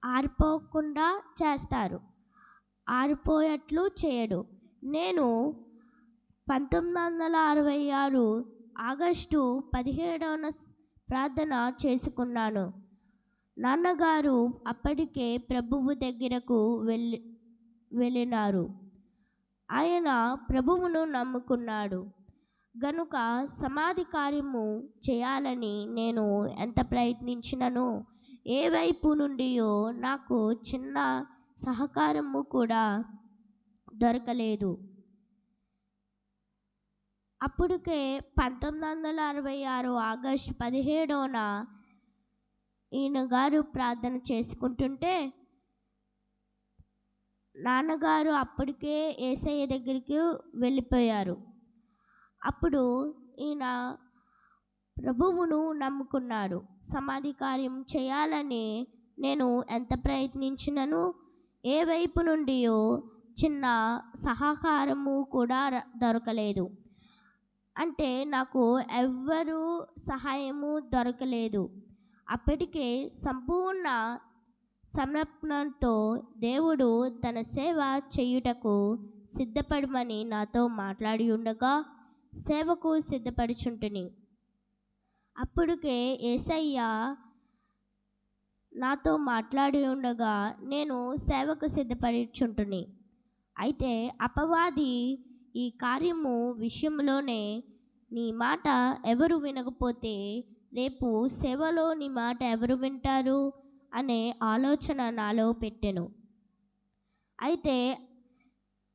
ఆరిపోకుండా చేస్తారు, ఆరిపోయేట్లు చేయడు. నేను 1966 ఆగస్టు 17న ప్రార్థన చేసుకున్నాను. నాన్నగారు అప్పటికే ప్రభువు దగ్గరకు వెళ్ళినారు. ఆయన ప్రభువును నమ్ముకున్నాడు గనుక సమాధి కార్యము చేయాలని నేను ఎంత ప్రయత్నించినను ఏ వైపు నుండియో నాకు చిన్న సహకారము కూడా దొరకలేదు. అప్పటికే 1966 ఆగస్టు 17న ఈయన గారు ప్రార్థన చేసుకుంటుంటే నాన్నగారు అప్పటికే యేసయ్య దగ్గరికి వెళ్ళిపోయారు. అప్పుడు ఈయన ప్రభువును నమ్ముకున్నాడు. సమాధి కార్యం చేయాలని నేను ఎంత ప్రయత్నించినను ఏ వైపు నుండియో చిన్న సహకారము కూడా దొరకలేదు. అంటే నాకు ఎవ్వరూ సహాయము దొరకలేదు. అప్పటికే సంపూర్ణ సమర్పణతో దేవుడు తన సేవ చేయుటకు సిద్ధపడమని నాతో మాట్లాడి ఉండగా సేవకు సిద్ధపడుచుంటిని. అప్పటికే యేసయ్య నాతో మాట్లాడి ఉండగా నేను సేవకు సిద్ధపడుచుంటిని. అయితే అపవాది ఈ కార్యము విషయంలోనే నీ మాట ఎవరు వినకపోతే రేపు సేవలో నీ మాట ఎవరు వింటారు అనే ఆలోచన నాలో పెట్టెను. అయితే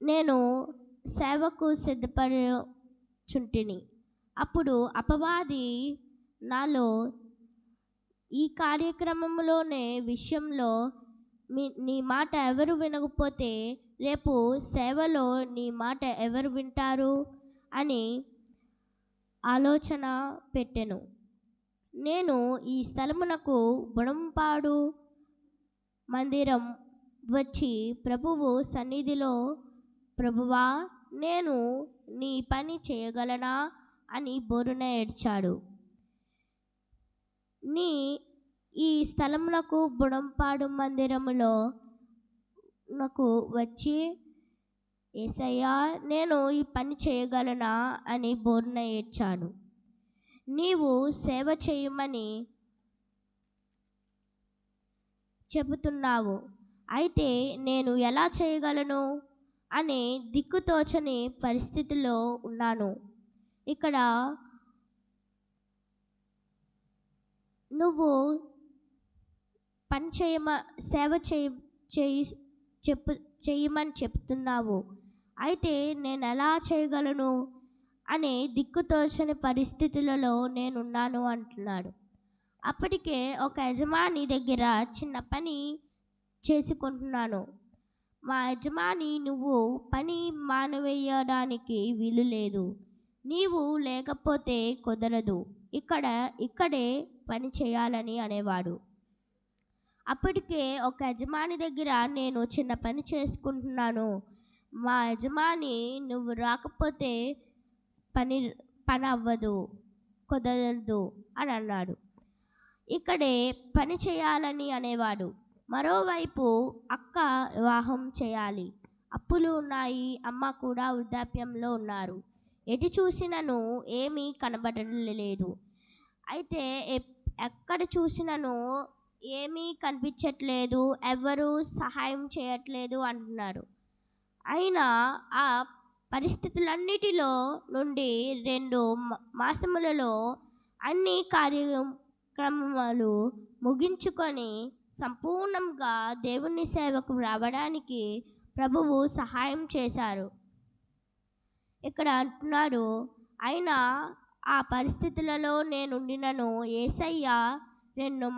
నేను సేవకు సిద్ధపడుచుంటిని. అప్పుడు అపవాది నాలో ఈ కార్యక్రమంలోనే విషయంలో నీ మాట ఎవరు వినకపోతే రేపు సేవలో నీ మాట ఎవరు వింటారు అని ఆలోచన పెట్టెను. నేను ఈ స్థలమునకు బుడంపాడు మందిరం వచ్చి ప్రభువు సన్నిధిలో, ప్రభువా నేను నీ పని చేయగలనా అని బోరున ఏడ్చాడు. ఈ స్థలమునకు బుడంపాడు మందిరములో నాకు వచ్చి యేసయ్యా నేను ఈ పని చేయగలనా అని బోరున ఏడ్చాను. నీవు సేవ చేయమని చెబుతున్నావు, అయితే నేను ఎలా చేయగలను అనే దిక్కుతోచని పరిస్థితిలో ఉన్నాను. ఇక్కడ నువ్వు పని సేవ చేయమని చెప్తున్నావు, అయితే నేను ఎలా చేయగలను అనే దిక్కుతోచని పరిస్థితులలో నేనున్నాను అంటున్నాడు. అప్పటికే ఒక యజమాని దగ్గర చిన్న పని చేసుకుంటున్నాను. మా యజమాని నువ్వు పని మానవేయడానికి వీలు లేదు, నీవు లేకపోతే కుదరదు, ఇక్కడే పని చేయాలని అనేవాడు. అప్పటికే ఒక యజమాని దగ్గర నేను చిన్న పని చేసుకుంటున్నాను, మా యజమాని నువ్వు రాకపోతే పని అవ్వదు, కుదరదు అని అన్నాడు. ఇక్కడే పని చేయాలని అనేవాడు. మరోవైపు అక్క వివాహం చేయాలి, అప్పులు ఉన్నాయి, అమ్మ కూడా వృద్ధాప్యంలో ఉన్నారు, ఎటు చూసినను ఏమీ కనబడలేదు. అయితే ఎక్కడ చూసినను ఏమీ కనిపించట్లేదు, ఎవరు సహాయం చేయట్లేదు అంటున్నారు. అయినా ఆ పరిస్థితులన్నిటిలో నుండి 2 మాసములలో అన్ని కార్యక్రమాలు ముగించుకొని సంపూర్ణంగా దేవుని సేవకు రావడానికి ప్రభువు సహాయం చేశారు. ఇక్కడ అంటున్నాడు, అయినా ఆ పరిస్థితులలో నేనుండినను యేసయ్య 2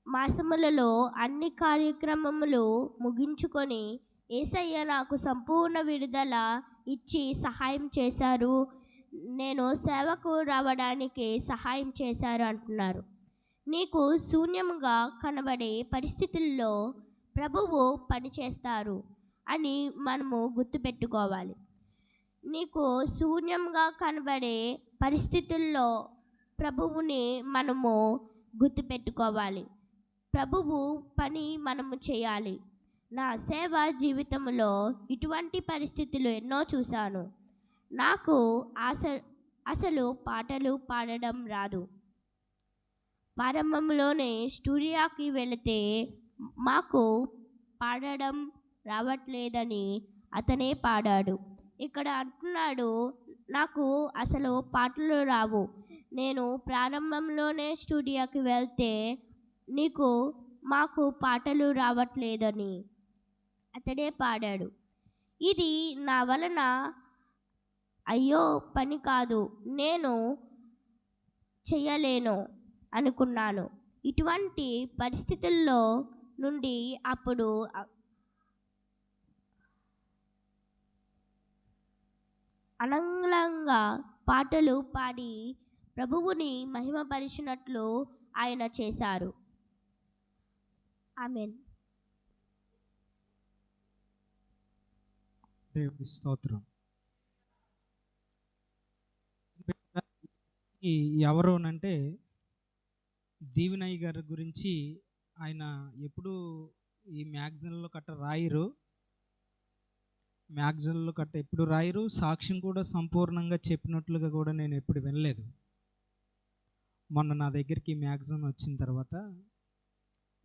మాసములలో అన్ని కార్యక్రమములు ముగించుకొని యేసయ్య నాకు సంపూర్ణ విడుదల ఇచ్చి సహాయం చేశారు, నేను సేవకు రావడానికి సహాయం చేశారు అంటున్నారు. నీకు శూన్యముగా కనబడే పరిస్థితుల్లో ప్రభువు పనిచేస్తారు అని మనము గుర్తుపెట్టుకోవాలి. నీకు శూన్యంగా కనబడే పరిస్థితుల్లో ప్రభువుని మనము గుర్తుపెట్టుకోవాలి. ప్రభువు పని మనము చేయాలి. నా సేవా జీవితంలో ఇటువంటి పరిస్థితులు ఎన్నో చూశాను. నాకు అసలు పాటలు పాడడం రాదు. ప్రారంభంలోనే స్టూడియోకి వెళితే మాకు పాడడం రావట్లేదని అతనే పాడాడు. ఇక్కడ అంటున్నాడు, నాకు అసలు పాటలు రావు. నేను ప్రారంభంలోనే స్టూడియోకి వెళ్తే మాకు పాటలు రావట్లేదని అతడే పాడాడు. ఇది నా వలన అయ్యో పని కాదు, నేను చేయలేను అనుకున్నాను. ఇటువంటి పరిస్థితుల్లో నుండి అప్పుడు అనంగంగా పాటలు పాడి ప్రభువుని మహిమపరిచినట్లు ఆయన చేశారు. ఆమేన్. దేవుని స్తోత్రం. ఎవరోనంటే దీవెనయ్య గారి గురించి ఆయన ఎప్పుడు ఈ మ్యాగజైన్లో ఎప్పుడు రాయరు. సాక్ష్యం కూడా సంపూర్ణంగా చెప్పినట్లుగా కూడా నేను ఎప్పుడు వినలేదు. మొన్న నా దగ్గరికి ఈ మ్యాగజైన్ వచ్చిన తర్వాత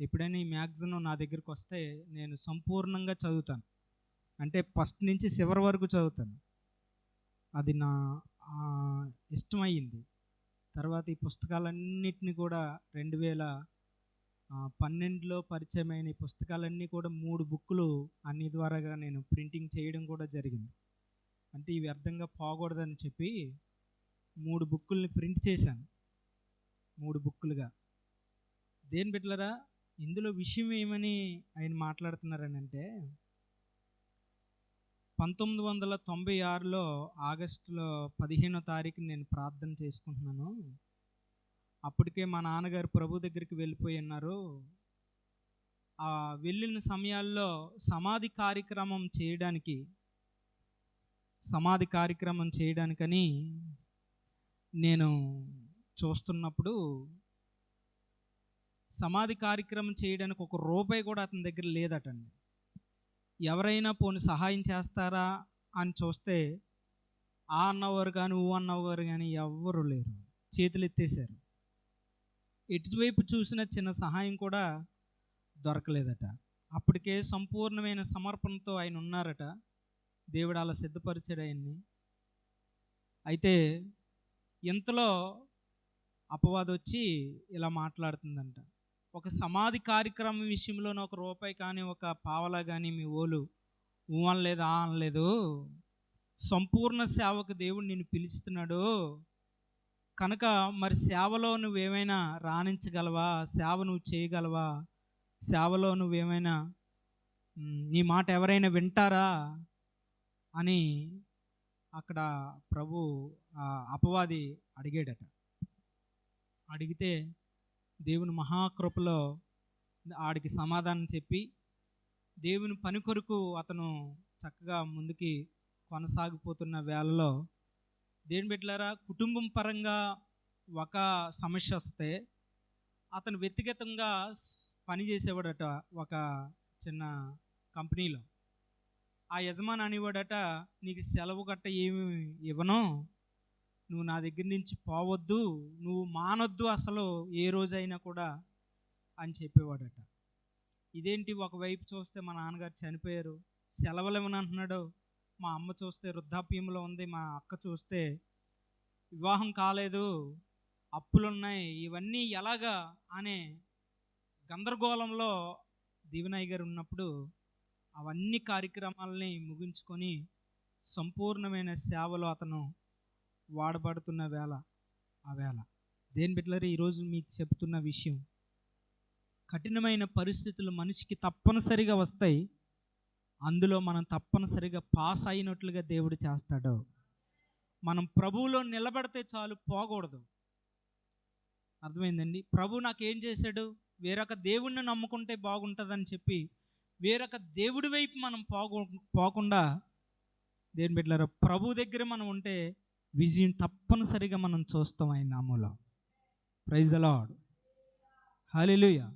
ఎప్పుడైనా ఈ మ్యాగజైన్ నా దగ్గరికి వస్తే నేను సంపూర్ణంగా చదువుతాను. అంటే ఫస్ట్ నుంచి చివరి వరకు చదువుతాను. అది నా ఇష్టమయ్యింది. తర్వాత ఈ పుస్తకాలన్నిటిని కూడా 2012లో పరిచయమైన ఈ పుస్తకాలన్నీ కూడా 3 బుక్కులు అన్ని ద్వారాగా నేను ప్రింటింగ్ చేయడం కూడా జరిగింది. అంటే ఇవి వ్యర్థంగా పోకూడదని చెప్పి 3 బుక్కుల్ని ప్రింట్ చేశాను, 3 బుక్కులుగా. దేని బిడ్డలారా, ఇందులో విషయం ఏమని ఆయన మాట్లాడుతున్నారని అంటే 1996లో ఆగస్టులో 15వ తారీఖున నేను ప్రార్థన చేసుకుంటున్నాను. అప్పటికే మా నాన్నగారు ప్రభు దగ్గరికి వెళ్ళిపోయి ఉన్నారు. వెళ్ళిన సమయాల్లో సమాధి కార్యక్రమం చేయడానికని నేను చూస్తున్నప్పుడు సమాధి కార్యక్రమం చేయడానికి ₹1 కూడా అతని దగ్గర లేదటండి. ఎవరైనా పోని సహాయం చేస్తారా అని చూస్తే ఆ అన్నవారు కానీ ఊ అన్నవారు కానీ ఎవ్వరూ లేరు, చేతులు ఎత్తేశారు. ఎటువైపు చూసిన చిన్న సహాయం కూడా దొరకలేదట. అప్పటికే సంపూర్ణమైన సమర్పణతో ఆయన ఉన్నారట. దేవుడు అలా సిద్ధపరిచాడు ఆయన్ని. అయితే ఇంతలో అపవాదం వచ్చి ఇలా మాట్లాడుతుందంట, ఒక సమాధి కార్యక్రమం విషయంలోనే ₹1 కానీ ఒక పావలా కానీ మీ ఓలు ఊ అనలేదు, ఆ అనలేదు. సంపూర్ణ సేవకు దేవుడు నిన్ను పిలుస్తున్నాడు కనుక మరి సేవలో నువ్వేమైనా రాణించగలవా, సేవ నువ్వు చేయగలవా, సేవలో నువ్వేమైనా నీ మాట ఎవరైనా వింటారా అని అక్కడ ప్రభు అపవాది అడిగాడట. అడిగితే దేవుని మహాకృపలో ఆడికి సమాధానం చెప్పి దేవుని పని కొరకు అతను చక్కగా ముందుకి కొనసాగిపోతున్న వేళలో దేని బిడ్డలారా, కుటుంబం పరంగా ఒక సమస్య వస్తే అతను వ్యక్తిగతంగా పనిచేసేవాడట ఒక చిన్న కంపెనీలో. ఆ యజమాని అనేవాడట, నీకు సెలవు గట్ట ఏమి ఇవ్వను, నువ్వు నా దగ్గర నుంచి పోవద్దు, నువ్వు మానొద్దు అసలు ఏ రోజైనా కూడా అని చెప్పేవాడట. ఇదేంటి, ఒకవైపు చూస్తే మా నాన్నగారు చనిపోయారు, సెలవులు ఏమని అంటున్నాడు, మా అమ్మ చూస్తే వృద్ధాప్యంలో ఉంది, మా అక్క చూస్తే వివాహం కాలేదు, అప్పులున్నాయి, ఇవన్నీ ఎలాగా అనే గందరగోళంలో దీవెనయ్య గారు ఉన్నప్పుడు అవన్నీ కార్యక్రమాలని ముగించుకొని సంపూర్ణమైన సేవలో అతను వాడబడుతున్న వేళ దేని బిడ్డలారా, ఈరోజు మీకు చెప్తున్న విషయం, కఠినమైన పరిస్థితులు మనిషికి తప్పనిసరిగా వస్తాయి. అందులో మనం తప్పనిసరిగా పాస్ అయినట్లుగా దేవుడు చేస్తాడు. మనం ప్రభువులో నిలబడితే చాలు, పోకూడదు. అర్థమైందండి? ప్రభు నాకేం చేశాడు, వేరొక దేవుణ్ణి నమ్ముకుంటే బాగుంటుందని చెప్పి వేరొక దేవుడి వైపు మనం పోకుండా దేని బిడ్డలారా, ప్రభు దగ్గర మనం ఉంటే విజయం తప్పనిసరిగా మనం చూస్తాం ఆయన నామములో. Praise the Lord. హల్లెలూయా.